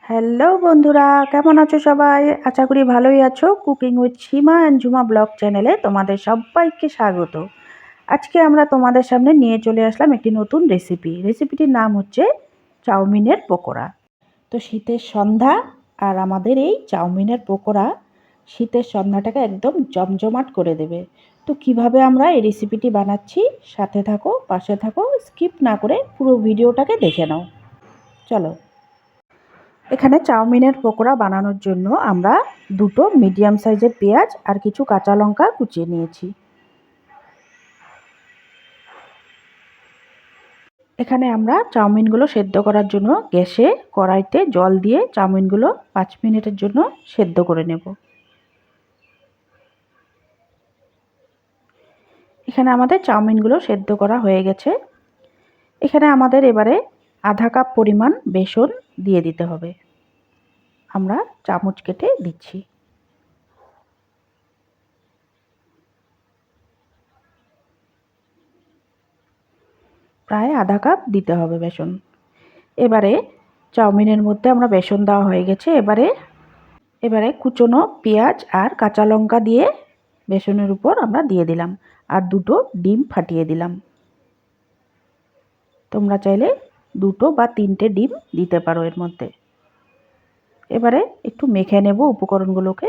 Hello বন্ধুরা, কেমন আছো সবাই? আশা করি ভালোই আছো। Cooking with Seema and Jhuma blog চ্যানেলে তোমাদের সবাইকে স্বাগত। আজকে আমরা তোমাদের সামনে নিয়ে চলে আসলাম একটি নতুন রেসিপিটির নাম হচ্ছে চাউমিনের পকোড়া। তো শীতের সন্ধ্যা আর আমাদের এই চাউমিনের পকোড়া শীতের সন্ধ্যাটাকে একদম জমজমাট করে দেবে। তো কিভাবে আমরা এই রেসিপিটি বানাচ্ছি, সাথে থাকো, পাশে থাকো, স্কিপ না করে পুরো ভিডিওটাকে দেখে নাও। চলো। এখানে চাউমিনের পকোড়া বানানোর জন্য আমরা দুটো মিডিয়াম সাইজের পেঁয়াজ আর কিছু কাঁচা লঙ্কা কুচিয়ে নিয়েছি। এখানে আমরা চাউমিনগুলো সেদ্ধ করার জন্য গ্যাসে কড়াইতে জল দিয়ে চাউমিনগুলো 5 মিনিটের জন্য সেদ্ধ করে নেব। এখানে আমাদের চাউমিনগুলো সেদ্ধ করা হয়ে গেছে। এখানে আমাদের এবারে আধা কাপ পরিমাণ বেসন দিয়ে দিতে হবে। আমরা চামচ কেটে দিচ্ছি। প্রায় আধা কাপ দিতে হবে বেসন। এবারে চাউমিনের মধ্যে আমরা বেসন দেওয়া হয়ে গেছে। এবারে কুচনো পেঁয়াজ আর কাঁচা লঙ্কা দিয়ে বেসনের উপর আমরা দিয়ে দিলাম আর দুটো ডিম ফাটিয়ে দিলাম। তোমরা চাইলে 2 বা 3টে ডিম দিতে পারো এর মধ্যে। এবারে একটু মেখে নেব উপকরণগুলোকে।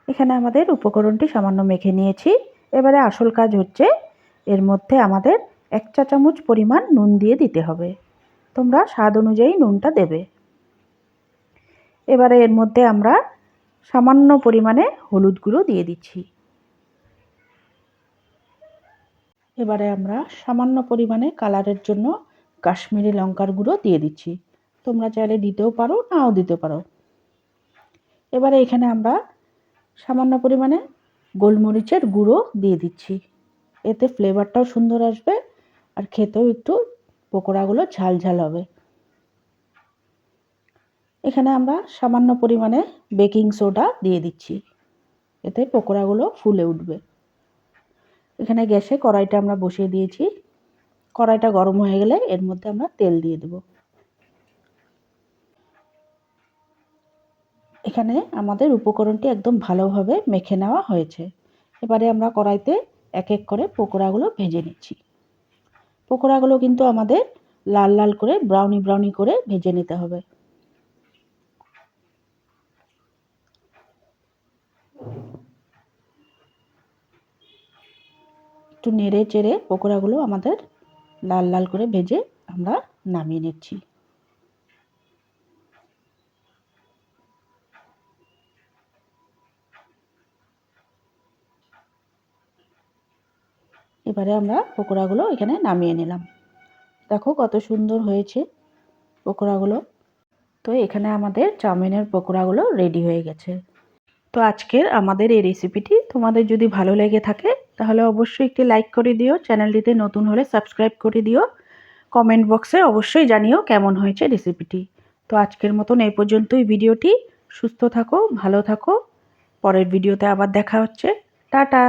এখানে আমাদের উপকরণটি সামান্য মেখে নিয়েছি। এবারে আসল কাজ হচ্ছে এর মধ্যে আমাদের 1 চা চামচ পরিমাণ নুন দিয়ে দিতে হবে। তোমরা স্বাদ অনুযায়ী নুনটা দেবে। এবারে এর মধ্যে আমরা সামান্য পরিমাণে হলুদ গুঁড়ো দিয়ে দিচ্ছি। এবারে আমরা সামান্য পরিমাণে কালারের জন্য কাশ্মীরি লঙ্কার গুঁড়ো দিয়ে দিচ্ছি। তোমরা চাইলে দিতেও পারো, নাও দিতে পারো। এবারে এখানে আমরা সামান্য পরিমাণে গোলমরিচের গুঁড়ো দিয়ে দিচ্ছি। এতে ফ্লেভারটাও সুন্দর আসবে আর খেতেও একটু পকোড়াগুলো ঝাল ঝাল হবে। এখানে আমরা সামান্য পরিমাণে বেকিং সোডা দিয়ে দিচ্ছি। এতে পকোড়াগুলো ফুলে উঠবে। এখানে গ্যাসে কড়াইটা আমরা বসিয়ে দিয়েছি। কড়াইটা গরম হয়ে গেলে এর মধ্যে আমরা তেল দিয়ে দেব। এখানে আমাদের উপকরণটি একদম ভালোভাবে মেখে নেওয়া হয়েছে। এবারে আমরা কড়াইতে এক এক করে পকোড়াগুলো ভেজে নিচ্ছি। পকোড়াগুলো কিন্তু আমাদের লাল লাল করে ব্রাউনি করে ভেজে নিতে হবে। একটু নেড়ে চেড়ে পকোড়াগুলো আমাদের লাল লাল করে ভেজে আমরা নামিয়ে নিচ্ছি। এবারে আমরা পকোড়াগুলো এখানে নামিয়ে নিলাম। দেখো কত সুন্দর হয়েছে পকোড়াগুলো। তো এখানে আমাদের চাউমিনের পকোড়াগুলো রেডি হয়ে গেছে। তো আজকের আমাদের এই রেসিপিটি তোমাদের যদি ভালো লেগে থাকে তাহলে অবশ্যই একটি লাইক করে দিও। চ্যানেলটিতে নতুন হলে সাবস্ক্রাইব করে দিও। কমেন্ট বক্সে অবশ্যই জানিও কেমন হয়েছে রেসিপিটি। তো আজকের মতন এই পর্যন্তই ভিডিওটি। সুস্থ থাকো, ভালো থাকো। পরের ভিডিওতে আবার দেখা হচ্ছে। টাটা।